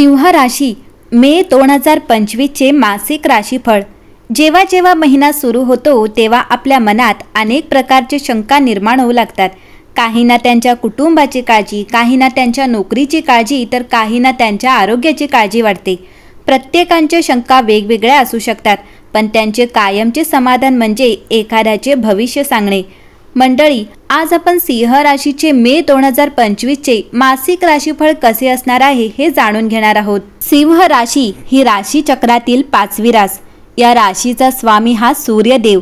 सिंह राशी मे 2025 चे मासिक राशीफळ। जेव्हा जेव्हा महिना सुरू होतो तेव्हा आपल्या मनात अनेक प्रकारचे शंका निर्माण होऊ लागतात। काहींना त्यांच्या कुटुंबाची काळजी, काहींना त्यांच्या नोकरीची काळजी, तर काहींना त्यांच्या आरोग्याची काळजी वाटते। प्रत्येकांच्या शंका वेगवेगळ्या असू शकतात, पण त्यांचे कायमचे समाधान म्हणजे एखाद्याचे भविष्य सांगणे। मंडळी, आज आपण सिंह राशीचे मे 2025 चे मासिक राशीफळ कसे असणार आहे हे जाणून घेणार आहोत। सिंह राशी ही राशी चक्रातील 5वी रास। या राशीचा स्वामी हा सूर्यदेव।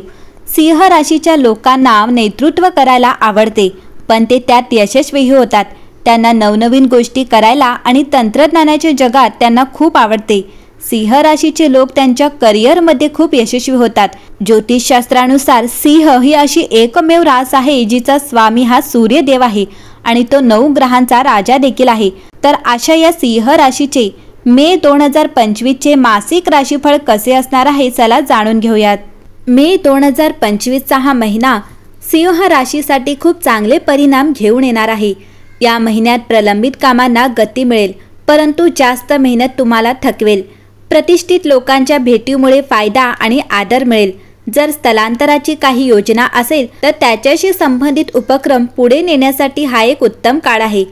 सिंह राशीच्या लोकांना नेतृत्व करायला आवडते, पण ते त्यात यशस्वी होतात। त्यांना नवनवीन गोष्टी करायला आणि तंत्रज्ञानाच्या जगात त्यांना खूप आवडते। सिंह राशीचे लोक त्यांच्या करिअरमध्ये खूप यशस्वी होतात। ज्योतिषशास्त्रानुसार सिंह ही अशी एकमेव रास आहे जिचा स्वामी हा सूर्यदेव आहे आणि तो 9 ग्रहांचा राजा देखील आहे। तर अशा या सिंह राशीचे मे 2025 चे मासिक राशीफळ कसे असणार आहे, चला जाणून घेऊयात। मे 2025 चा हा महिना सिंह राशीसाठी खूप चांगले परिणाम घेऊन येणार आहे। या महिन्यात प्रलंबित कामांना गती मिळेल, परंतु जास्त मेहनत तुम्हाला थकवेल। प्रतिष्ठित लोकांच्या भेटीमुळे फायदा आणि आदर मिळेल। जर स्थलांतराची काही योजना असेल तर त्याच्याशी संबंधित उपक्रम पुढे नेण्यासाठी हा एक उत्तम काळ आहे।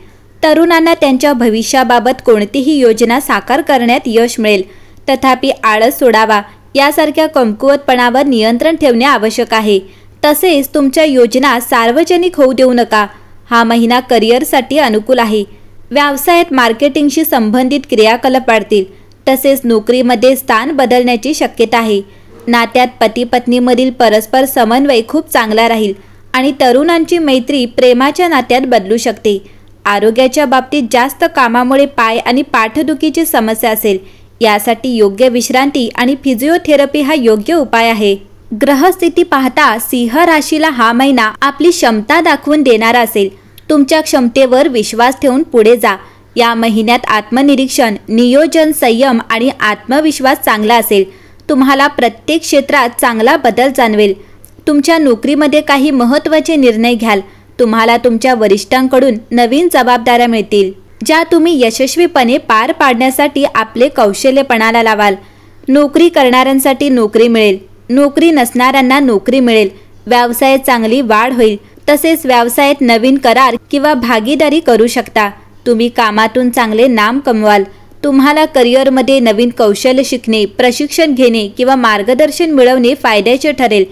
तरुणांना त्यांच्या भविष्याबाबत कोणतीही योजना साकार करण्यात यश मिळेल, तथापि आळस सोडावा, यासारख्या कमकुवतपणावर नियंत्रण ठेवणे आवश्यक आहे। तसेच तुमच्या योजना सार्वजनिक होऊ देऊ नका। हा महिना करिअरसाठी अनुकूल आहे। व्यवसायात मार्केटिंगशी संबंधित क्रियाकलाप वाढतील, तसेच नोकरीमध्ये स्थान बदलण्याची शक्यता आहे। नात्यात पती पत्नीमधील परस्पर समन्वय खूप चांगला राहील आणि तरुणांची मैत्री प्रेमाच्या नात्यात बदलू शकते। आरोग्याच्या बाबतीत जास्त कामामुळे पाय आणि पाठदुखीची समस्या असेल, यासाठी योग्य विश्रांती आणि फिजिओथेरपी हा योग्य उपाय आहे। ग्रहस्थिती पाहता सिंह राशीला हा महिना आपली क्षमता दाखवून देणारा असेल। तुमच्या क्षमतेवर विश्वास ठेवून पुढे जा। या महिन्यात आत्मनिरीक्षण, नियोजन, संयम आणि आत्मविश्वास चांगला असेल। तुम्हाला प्रत्येक क्षेत्रात चांगला बदल जाणवेल। तुमच्या नोकरीमध्ये काही महत्त्वाचे निर्णय घ्याल। तुम्हाला तुमच्या वरिष्ठांकडून नवीन जबाबदाऱ्या मिळतील, ज्या तुम्ही यशस्वीपणे पार पाडण्यासाठी आपले कौशल्य पणाला लावाल। नोकरी करणाऱ्यांसाठी नोकरी मिळेल, नोकरी नसणाऱ्यांना नोकरी मिळेल। व्यवसायात चांगली वाढ होईल, तसेच व्यवसायात नवीन करार किंवा भागीदारी करू शकता। तुम्ही कामातून चांगले नाम कमवाल। तुम्हाला करिअरमध्ये नवीन कौशल्य शिकणे, प्रशिक्षण घेणे किंवा मार्गदर्शन मिळवणे फायद्याचे ठरेल।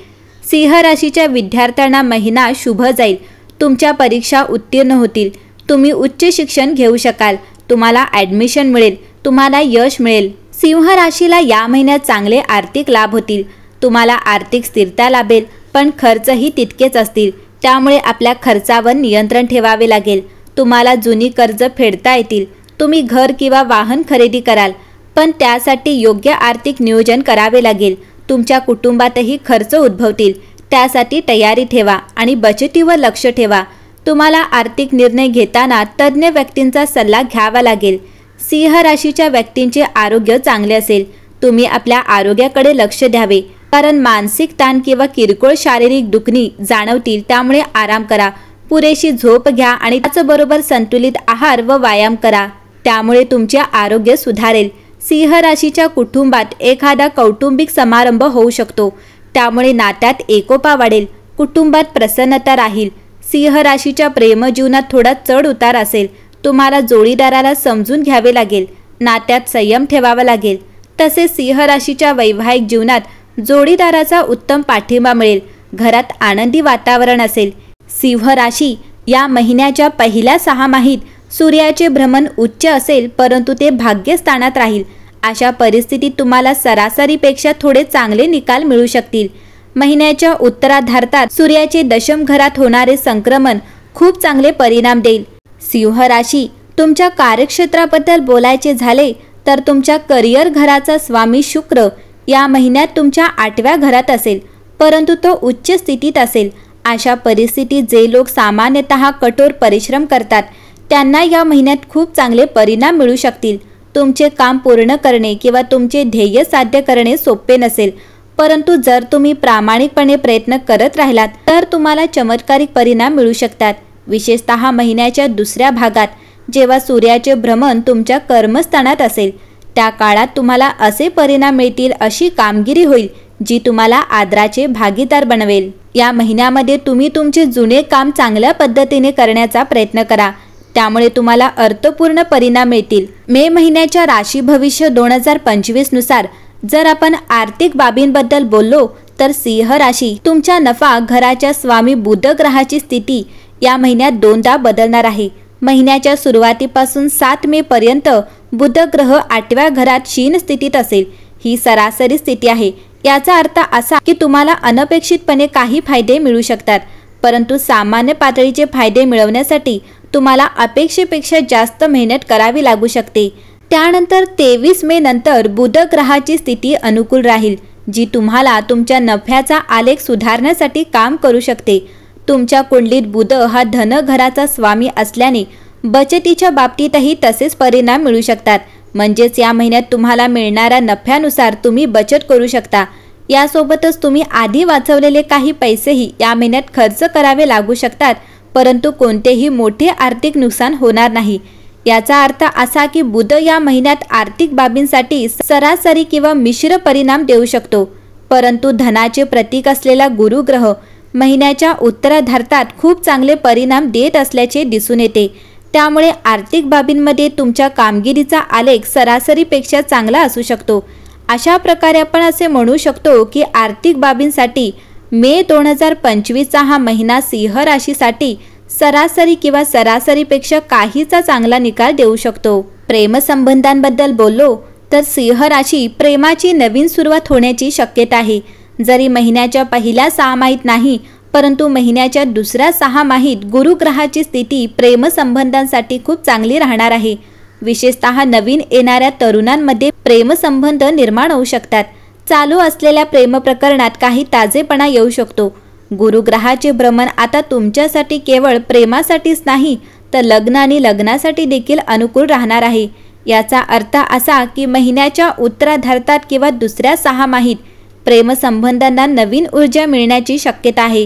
सिंह राशीच्या विद्यार्थ्यांना महिना शुभ जाईल। तुमच्या परीक्षा उत्तीर्ण होतील। तुम्ही उच्च शिक्षण घेऊ शकाल। तुम्हाला ॲडमिशन मिळेल। तुम्हाला यश मिळेल। सिंह राशीला या महिन्यात चांगले आर्थिक लाभ होतील। तुम्हाला आर्थिक स्थिरता लाभेल, पण खर्चही तितकेच असतील, त्यामुळे आपल्या खर्चावर नियंत्रण ठेवावे लागेल। तुम्हाला जुनी कर्ज फेडता येतील। तुम्ही घर किंवा वाहन खरेदी कराल, पण त्यासाठी योग्य आर्थिक नियोजन करावे लागेल। तुमच्या कुटुंबातही खर्च उद्भवतील, त्यासाठी तयारी ठेवा आणि बचतीवर लक्ष ठेवा। तुम्हाला आर्थिक निर्णय घेताना तज्ज्ञ व्यक्तींचा सल्ला घ्यावा लागेल। सिंह राशीच्या व्यक्तींचे आरोग्य चांगले असेल। तुम्ही आपल्या आरोग्याकडे लक्ष द्यावे, कारण मानसिक ताण किंवा किरकोळ शारीरिक दुखणी जाणवतील, त्यामुळे आराम करा। पुरेशी झोप घ्या आणि त्याचबरोबर संतुलित आहार व व्यायाम करा, त्यामुळे तुमचे आरोग्य सुधारेल। सिंह राशीच्या कुटुंबात एखादा कौटुंबिक समारंभ होऊ शकतो, त्यामुळे नात्यात एकोपा वाढेल। कुटुंबात प्रसन्नता राहील। सिंह राशीच्या प्रेमजीवनात थोडा चढ उतार असेल। तुम्हाला जोडीदाराला समजून घ्यावे लागेल। नात्यात संयम ठेवावा लागेल। तसेच सिंह राशीच्या वैवाहिक जीवनात जोडीदाराचा उत्तम पाठिंबा मिळेल। घरात आनंदी वातावरण असेल। सिंह राशी या महिन्याच्या पहिल्या 6 माहीत सूर्याचे भ्रमण उच्च असेल, परंतु ते भाग्यस्थानात राहील। अशा परिस्थितीत तुम्हाला सरासरीपेक्षा थोडे चांगले निकाल मिळू शकतील। महिन्याच्या उत्तरार्धात सूर्याचे दशम घरात होणारे संक्रमण खूप चांगले परिणाम देईल। सिंह राशी, तुमच्या कार्यक्षेत्राबद्दल बोलायचे झाले तर तुमच्या करिअर घराचा स्वामी शुक्र या महिन्यात तुमच्या 8व्या घरात असेल, परंतु तो उच्च स्थितीत असेल। अशा परिस्थितीत जे लोक सामान्यतः कठोर परिश्रम करतात, त्यांना या महिन्यात खूप चांगले परिणाम मिळू शकतील। तुमचे काम पूर्ण करणे किंवा तुमचे ध्येय साध्य करणे सोपे नसेल, परंतु जर तुम्ही प्रामाणिकपणे प्रयत्न करत राहिलात तर तुम्हाला चमत्कारिक परिणाम मिळू शकतात। विशेषतः महिन्याच्या दुसऱ्या भागात जेव्हा सूर्याचे भ्रमण तुमच्या कर्मस्थानात असेल त्या काळात तुम्हाला असे परिणाम मिळतील, अशी कामगिरी होईल जी तुम्हाला आदराचे भागीदार बनवेल। या महिन्यामध्ये तुम्ही तुमचे जुने काम चांगल्या पद्धतीने करण्याचा प्रयत्न करा, त्यामुळे तुम्हाला अर्थपूर्ण परिणाम मिळतील। मे महिन्याच्या राशी भविष्य 2025 नुसार जर आपण आर्थिक बाबींबद्दल बोललो तर सिंह राशी तुमच्या नफा घराच्या स्वामी बुध ग्रहाची स्थिती या महिन्यात दोनदा बदलणार आहे। महिन्याच्या सुरुवातीपासून 7 मे पर्यंत बुध ग्रह 8व्या घरात शीन स्थितीत असेल। ही सरासरी स्थिती आहे। याचा अर्थ असा की तुम्हाला अनपेक्षितपणे काही फायदे मिळू शकतात, परंतु सामान्य पातळीचे फायदे मिळवण्यासाठी तुम्हाला अपेक्षेपेक्षा जास्त मेहनत करावी लागू शकते। त्यानंतर 23 मे नंतर बुध ग्रहाची स्थिती अनुकूल राहील, जी तुम्हाला तुमच्या नफ्याचा आलेख सुधारण्यासाठी काम करू शकते। तुमच्या कुंडलीत बुध हा धन घराचा स्वामी असल्याने बचतीच्या बाबतीतही तसेच परिणाम मिळू शकतात। म्हणजेच या महिन्यात तुम्हाला मिळणाऱ्या नफ्यानुसार तुम्ही बचत करू शकता। यासोबतच तुम्ही आधी वाचवलेले काही पैसेही या महिन्यात खर्च करावे लागू शकतात, परंतु कोणतेही मोठे आर्थिक नुकसान होणार नाही। याचा अर्थ असा की बुध या महिन्यात आर्थिक बाबींसाठी सरासरी किंवा मिश्र परिणाम देऊ शकतो, परंतु धनाचे प्रतीक असलेला गुरु ग्रह महिन्याच्या उत्तरार्धात खूप चांगले परिणाम देत असल्याचे दिसून येते। त्यामुळे आर्थिक बाबींमध्ये तुमच्या कामगिरीचा आलेख सरासरीपेक्षा चांगला असू शकतो। अशा प्रकारे आपण असे म्हणू शकतो की आर्थिक बाबींसाठी मे 2025चा हा महिना सिंह राशीसाठी सरासरी किंवा सरासरीपेक्षा काहीचा चांगला निकाल देऊ शकतो। प्रेमसंबंधांबद्दल बोललो तर सिंह राशी प्रेमाची नवीन सुरुवात होण्याची शक्यता आहे। जरी महिन्याच्या पहिल्या 6 माहीत नाही, परंतु महिन्याच्या दुसऱ्या 6 माहीत गुरुग्रहाची स्थिती प्रेमसंबंधांसाठी खूप चांगली राहणार आहे। विशेषतः नवीन येणाऱ्या तरुणांमध्ये प्रेमसंबंध निर्माण होऊ शकतात। चालू असलेल्या प्रेम प्रकरणात काही ताजेपणा येऊ शकतो। गुरुग्रहाचे भ्रमण आता तुमच्यासाठी केवळ प्रेमासाठीच नाही तर लग्न आणि लग्नासाठी देखील अनुकूल राहणार आहे। याचा अर्थ असा की महिन्याच्या उत्तरार्धात किंवा दुसऱ्या 6 माहीत प्रेमसंबंधांना नवीन ऊर्जा मिळण्याची शक्यता आहे।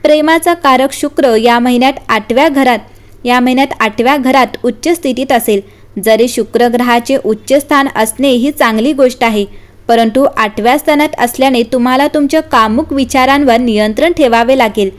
प्रेमाचा कारक शुक्र या महिन्यात 8व्या घरात उच्च स्थितीत असेल। जरी शुक्र ग्रहाचे उच्च स्थान असणे ही चांगली गोष्ट आहे, परंतु 8व्या स्थानात असल्याने तुम्हाला तुमच्या कामुक विचारांवर नियंत्रण ठेवावे लागेल।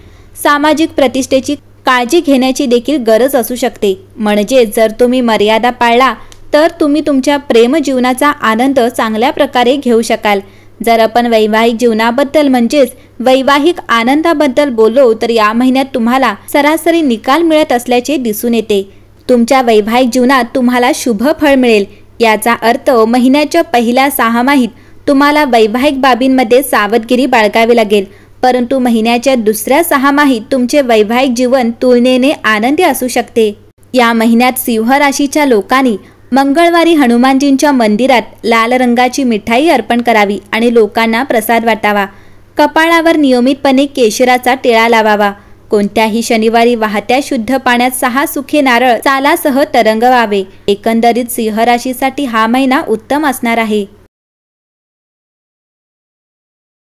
सामाजिक प्रतिष्ठेची काळजी घेण्याची देखील गरज असू शकते। म्हणजे जर तुम्ही मर्यादा पाळला तर तुम्ही तुमच्या प्रेम जीवनाचा आनंद चांगल्या प्रकारे घेऊ शकाल। जर आपण वैवाहिक जीवनाबद्दल म्हणजेच वैवाहिक आनंदाबद्दल बोललो तर या महिन्यात तुम्हाला सरासरी निकाल मिळत असल्याचे दिसून येते। तुमच्या वैवाहिक जीवनात तुम्हाला शुभ फळ मिळेल। याचा अर्थ महिन्याच्या पहिल्या 6 माहीत तुम्हाला वैवाहिक बाबींमध्ये सावधगिरी बाळगावी लागेल, परंतु महिन्याच्या दुसऱ्या 6 माहीत तुमचे वैवाहिक जीवन तुलनेने आनंदी असू शकते। या महिन्यात सिंह राशीच्या लोकांनी मंगळवारी हनुमानजींच्या मंदिरात लाल रंगाची मिठाई अर्पण करावी आणि लोकांना प्रसाद वाटावा। कपाळावर नियमितपणे केशराचा टिळा लावावा। कोणत्याही शनिवारी वाहत्या शुद्ध पाण्यात 6 सुखे नारळ चालासह तरंगवावे। एकंदरीत सिंह राशीसाठी हा महिना उत्तम असणार आहे।